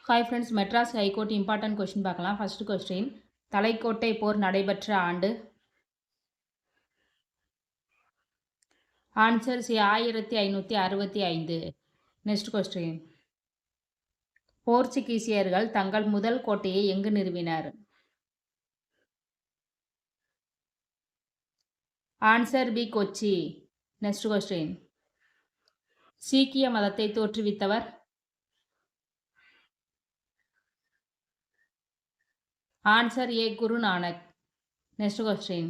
Hi friends, Madras high court important question பார்க்கலாம். First question, Thalaikottai போர் நடைபெற்ற ஆண்டு. Answer C 1565. நெக்ஸ்ட் கொஸ்டின், போர்ச்சுகீசியர்கள் தங்கள் முதல் கோட்டையை எங்கு நிறுவினர்? Answer B Kochi. Next question, சீக்கிய மதத்தை தோற்றுவித்தவர்? Answer A Guru Nanak. Next question,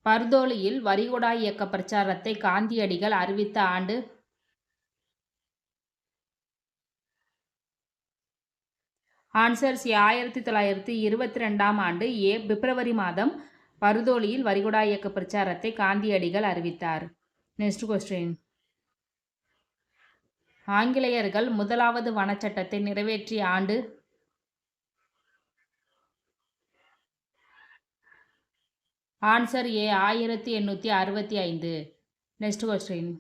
பர்தோலியில் வரிகுடா இயக்க பிரச்சாரத்தை காந்தியடிகள் அறிவித்த ஆண்டு? ஆன்சர் சி 1922ஆம் ஆண்டு பிப்ரவரி மாதம் பர்தோலியில் வரிகுடா இயக்க பிரச்சாரத்தை காந்தியடிகள் அறிவித்தார். நெக்ஸ்ட் கொஸ்டின், ஆங்கிலேயர்கள் முதலாவது வனச்சட்டத்தை நிறைவேற்றிய ஆண்டு? Answer A 1865. நெக்ஸ்ட் கொஸ்டின்,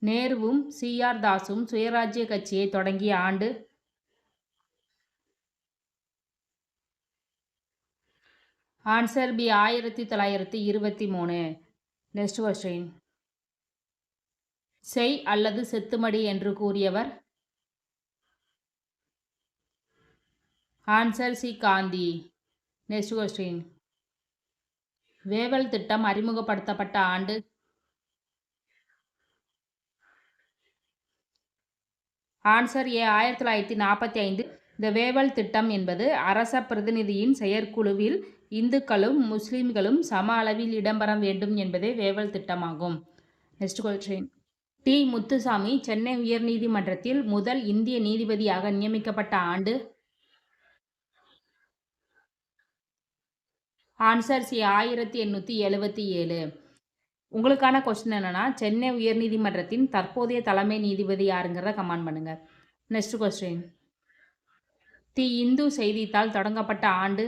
நேருவும் சி.ஆர். தாஸும் சுயராஜ்ய கட்சியை தொடங்கிய ஆண்டு? Answer B 1923. நெக்ஸ்ட் கொஸ்டின், செய் அல்லது செத்துமடி என்று கூறியவர்? Answer C Gandhi. Next question, Wavell திட்டம் அறிமுகப்படுத்தப்பட்ட ஆண்டு? ஆன்சர் ஏ 1945. இந்த வேவல் திட்டம் என்பது அரச பிரதிநிதியின் செயற்குழுவில் இந்துக்களும் முஸ்லிம்களும் சம அளவில் இடம்பெற வேண்டும் என்பதே வேவல் திட்டமாகும். Next question, T Muthusamy Chennai உயர்நீதிமன்றத்தில் முதல் இந்திய நீதிபதியாக நியமிக்கப்பட்ட ஆண்டு? Answer C 1877. உங்களுக்கான கொஸ்டின் என்னன்னா, சென்னை உயர்நீதிமன்றத்தின் தற்போதைய தலைமை நீதிபதி யாருங்கிறத கமெண்ட் பண்ணுங்க. நெக்ஸ்ட் கொஸ்டின், தி இந்து செய்தித்தாள் தொடங்கப்பட்ட ஆண்டு?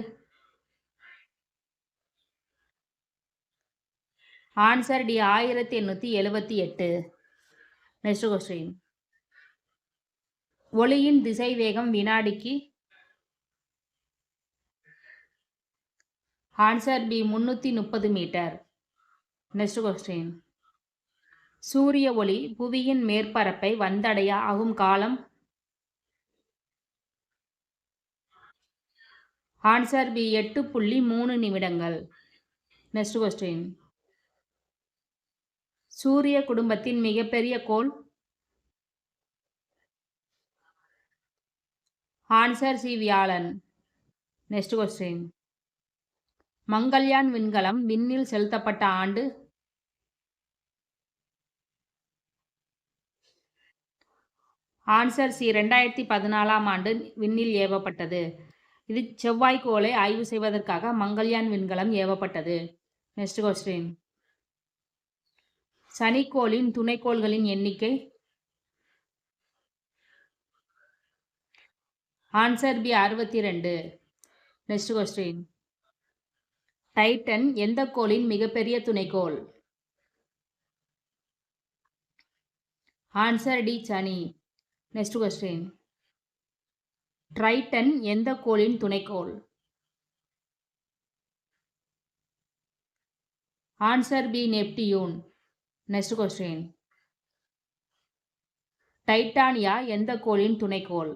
Answer D 1878. நெக்ஸ்ட் கொஸ்டின், ஒளியின் திசை வேகம் வினாடிக்கு? ஆன்சர் பி 330 மீட்டர். நெக்ஸ்ட் கொஸ்டின், சூரிய ஒளி புவியின் மேற்பரப்பை வந்தடைய ஆகும் காலம்? ஆன்சர் பி 8.3 நிமிடங்கள். நெக்ஸ்ட் கொஸ்டின், சூரிய குடும்பத்தின் மிகப்பெரிய கோள்? ஆன்சர் சி வியாழன். நெக்ஸ்ட் கொஸ்டின், மங்கள்யான் விண்கலம் விண்ணில் செலுத்தப்பட்ட ஆண்டு? ஆன்சர் சி 2014ஆம் ஆண்டு விண்ணில் ஏவப்பட்டது. இது செவ்வாய்க்கோளை ஆய்வு செய்வதற்காக மங்கள்யான் விண்கலம் ஏவப்பட்டது. நெக்ஸ்ட் கொஸ்டின், சனிக்கோளின் துணைக்கோள்களின் எண்ணிக்கை? Answer B 62. Next question, Titan எந்த கோளின் மிகப்பெரிய துணைக்கோள்? ஆன்சர் டி சனி. நெக்ஸ்ட் கொஸ்டின், ட்ரைட்டன் எந்த கோளின் துணைக்கோள்? Answer B Neptune. Next question, Titania எந்த கோளின் துணைக்கோள்?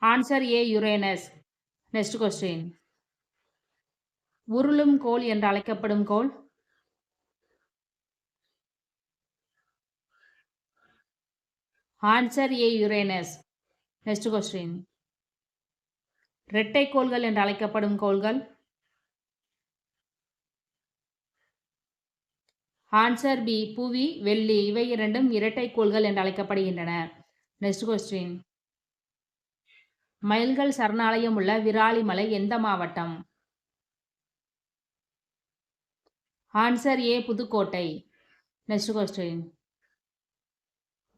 Answer A Uranus. Next question, உருளும் கோள் என்று அழைக்கப்படும் கோள்? Answer A Uranus. Next question, இரட்டை கோள்கள் என்று அழைக்கப்படும் கோள்கள்? ஆன்சர் பி புவி, வெள்ளி. இவை இரண்டும் இரட்டை கோள்கள் என்று அழைக்கப்படுகின்றன. நெக்ஸ்ட் கொஸ்டின், மயில்கள் சரணாலயம் உள்ள விராலிமலை எந்த மாவட்டம்? Answer A Pudukkottai. Next question,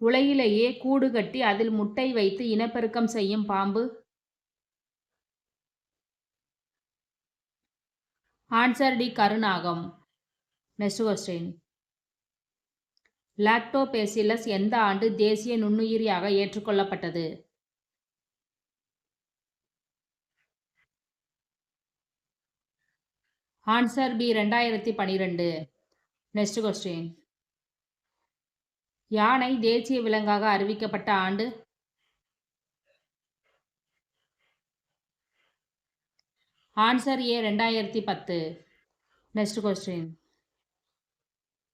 உலகிலேயே கூடு கட்டி அதில் முட்டை வைத்து இனப்பெருக்கம் செய்யும் பாம்பு? ஆன்சர் டி கருநாகம். நெக்ஸ்ட் கொஸ்டின், லாக்டோபேசிலஸ் எந்த ஆண்டு தேசிய நுண்ணுயிரியாக ஏற்றுக்கொள்ளப்பட்டது? Answer B 2012. Next question. யானை தேசிய விலங்காக அறிவிக்கப்பட்ட ஆண்டு? Answer A 2010. Next question.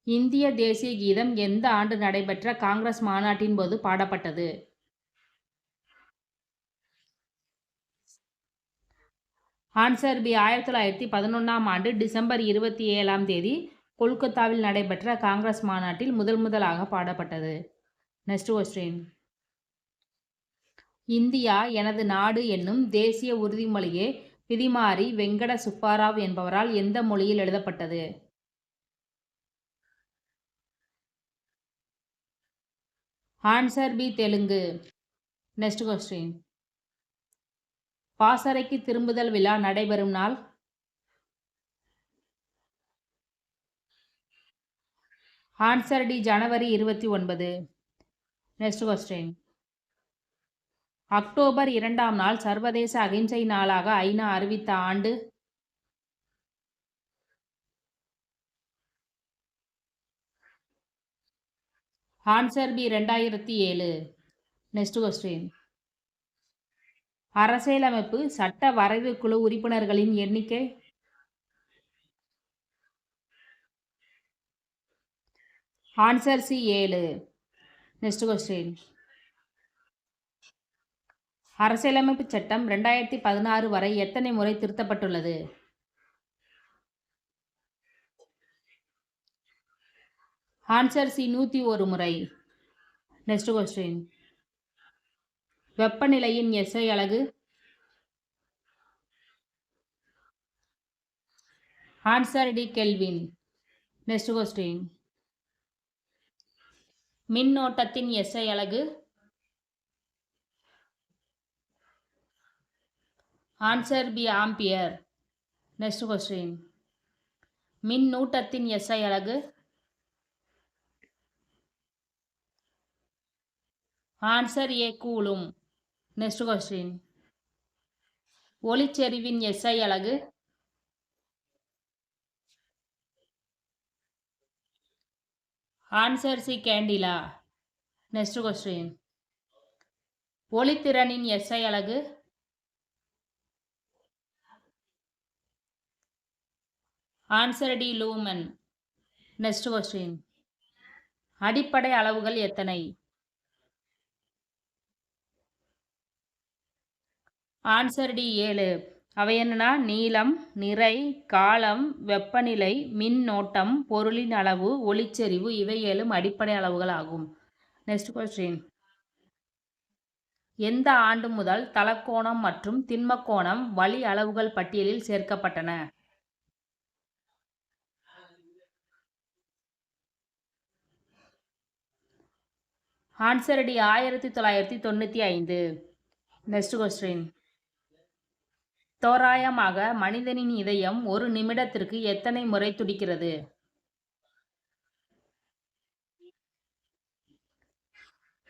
இந்திய தேசிய கீதம் எந்த ஆண்டு நடைபெற்ற காங்கிரஸ் மாநாட்டின் போது பாடப்பட்டது? ஆன்சர் பி 1911ஆம் ஆண்டு டிசம்பர் 27ஆம் தேதி கொல்கத்தாவில் நடைபெற்ற காங்கிரஸ் மாநாட்டில் முதலாக பாடப்பட்டது. Next question. இந்தியா எனது நாடு என்னும் தேசிய உறுதிமொழியே பிதிமாரி வெங்கட சுப்பாராவ் என்பவரால் எந்த மொழியில் எழுதப்பட்டது? Answer B Telugu. Next question. பாசறைக்கு திரும்புதல் விழா நடைபெறும் நாள்? ஆன்சர் டி ஜனவரி 29. Next question. அக்டோபர் 2ஆம் நாள் சர்வதேச அகிம்சை நாளாக ஐநா அறிவித்த ஆண்டு? Answer B 2007. Next question. அரசியலமைப்பு சட்ட வரைவு குழு உறுப்பினர்களின் எண்ணிக்கை? Answer C 7. Next question. அரசியலமைப்பு சட்டம் 2016 வரை எத்தனை முறை திருத்தப்பட்டுள்ளது? ஆன்சர் சி 101 முறை. Next question. வெப்பநிலையின் எஸ்ஐ அலகு? Answer D kelvin. Next question. மின்னோட்டத்தின் எஸ்ஐ அலகு? Answer B ampere. Next question. மின்னூட்டத்தின் எஸ்ஐ அலகு? Answer A coulomb. Next question. ஒளிச்செறிவின் எஸ்ஐ அலகு? Answer C candela. Next question. ஒளித்திறனின் எஸ்ஐ அலகு? Answer D lumen. Next question. அடிப்படை அளவுகள் எத்தனை? Answer D 7. அவை என்னன்னா நீளம், நிறை, காலம், வெப்பநிலை, மின்னோட்டம், பொருளின் அளவு, ஒளிச்செறிவு இவை 7 அடிப்படை அளவுகள் ஆகும். Next question. எந்த ஆண்டு முதல் தலக்கோணம் மற்றும் திண்மக்கோணம் வழி அளவுகள் பட்டியலில் சேர்க்கப்பட்டன? Answer D 1995. Next question. தோராயமாக மனிதனின் இதயம் ஒரு நிமிடத்திற்கு எத்தனை முறை துடிக்கிறது?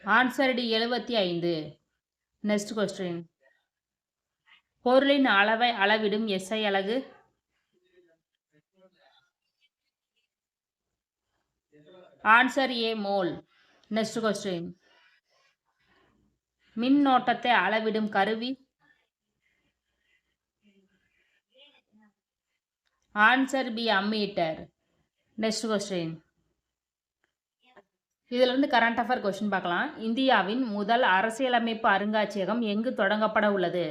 Answer D 75. Next question. பொருளின் அளவை அளவிடும் எஸ்ஐ அலகு? Answer A mole. Next question. மின்னோட்டத்தை அளவிடும் கருவி? Answer B ammeter. Next question. இதுல இருந்து கரண்ட் அஃபேர் கொஸ்டின் பார்க்கலாம். இந்தியாவின் முதல் அரசியலமைப்பு அருங்காட்சியகம் எங்கு தொடங்கப்பட உள்ளது?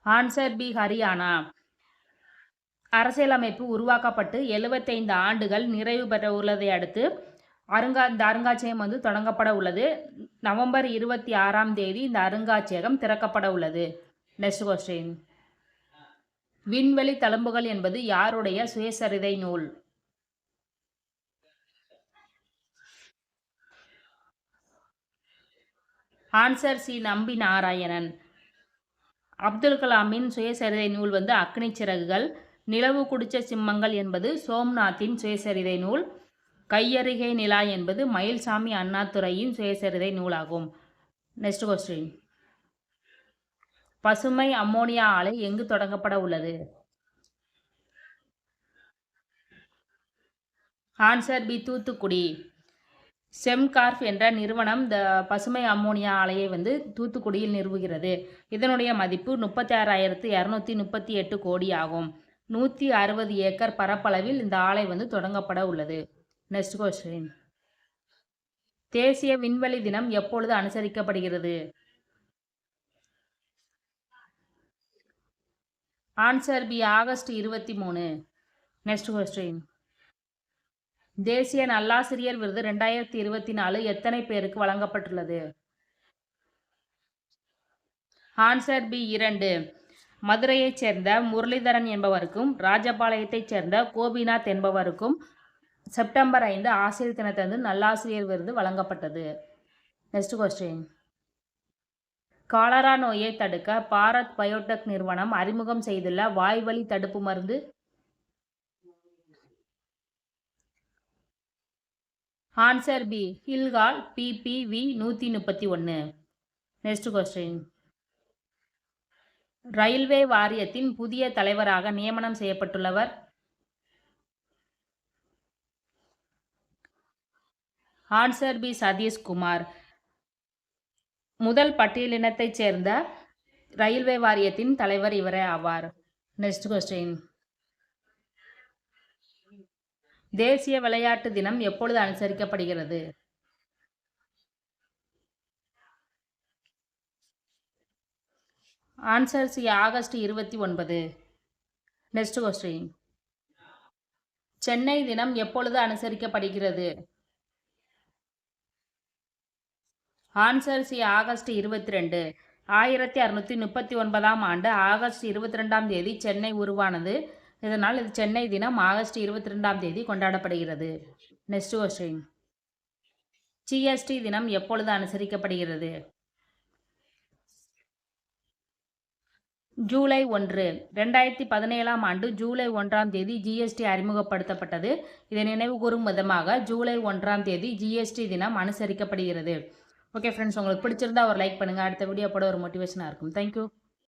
Answer B Haryana. அரசியலமைப்பு உருவாக்கப்பட்டு 75 ஆண்டுகள் நிறைவு பெற உள்ளதை அடுத்து இந்த அருங்காட்சியகம் தொடங்கப்பட உள்ளது. நவம்பர் 26ஆம் தேதி இந்த அருங்காட்சியகம் திறக்கப்பட உள்ளது. Next question. விண்வெளி தழும்புகள் என்பது யாருடைய சுயசரிதை நூல்? ஆன்சர் சி நம்பி நாராயணன். அப்துல் கலாமின் சுயசரிதை நூல் அக்னி சிறகுகள். நிலவு குடிச்ச சிம்மங்கள் என்பது சோம்நாத்தின் சுயசரிதை நூல். கையருகே நிலா என்பது மயில்சாமி அண்ணாதுரையின் சுயசரிதை நூலாகும். Next question. பசுமை அம்மோனியா ஆலை எங்கு தொடங்கப்பட உள்ளது? Answer B, Thoothukudi. செம்கார்ப் என்ற நிறுவனம் இந்த பசுமை அம்மோனியா ஆலையை தூத்துக்குடியில் நிறுவுகிறது. இதனுடைய மதிப்பு 36,238 கோடி ஆகும். 160 ஏக்கர் பரப்பளவில் இந்த ஆலை தொடங்கப்பட உள்ளது. Next question. தேசிய விண்வெளி தினம் எப்பொழுது அனுசரிக்கப்படுகிறது? Answer B, August 23. Next question. தேசிய நல்லாசிரியர் விருது 2024 எத்தனை பேருக்கு வழங்கப்பட்டுள்ளது? Answer B, 2. மதுரையைச் சேர்ந்த முரளிதரன் என்பவருக்கும் ராஜபாளையத்தைச் சேர்ந்த கோபிநாத் என்பவருக்கும் செப்டம்பர் 5 ஆசிரியர் தினத்தன்று நல்லாசிரியர் விருது வழங்கப்பட்டது. Next question. காலரா நோயை தடுக்க பாரத் பயோடெக் நிறுவனம் அறிமுகம் செய்துள்ள வாய்வழி தடுப்பு மருந்து? Answer B, Hillchol PPV 131. Next question. Railway வாரியத்தின் புதிய தலைவராக நியமனம் செய்யப்பட்டுள்ளவர்? Answer B, Satishkumar. முதல் பட்டியலினத்தைச் சேர்ந்த ரயில்வே வாரியத்தின் தலைவர் இவரே ஆவார். Next question. தேசிய விளையாட்டு தினம் எப்பொழுது அனுசரிக்கப்படுகிறது? Answer C, August 29. Next question. Chennai தினம் எப்பொழுது அனுசரிக்கப்படுகிறது? Answer C, August 22. 1639ஆம் ஆண்டு ஆகஸ்ட் 22ஆம் தேதி சென்னை உருவானது. இதனால் இது சென்னை தினம் ஆகஸ்ட் 22ஆம் தேதி கொண்டாடப்படுகிறது. Next question. GST தினம் எப்பொழுது அனுசரிக்கப்படுகிறது? ஜூலை 1. 2017ஆம் ஆண்டு ஜூலை 1ஆம் தேதி GST அறிமுகப்படுத்தப்பட்டது. இதை நினைவு கூறும் விதமாக ஜூலை 1ஆம் தேதி GST தினம் அனுசரிக்கப்படுகிறது. ஓகே ஃப்ரெண்ட்ஸ், உங்களுக்கு பிடிச்சிருந்தா ஒரு லைக் பண்ணுங்கள். அடுத்த வீடியோ போட ஒரு மோட்டிவேஷனாக இருக்கும். தேங்க்யூ.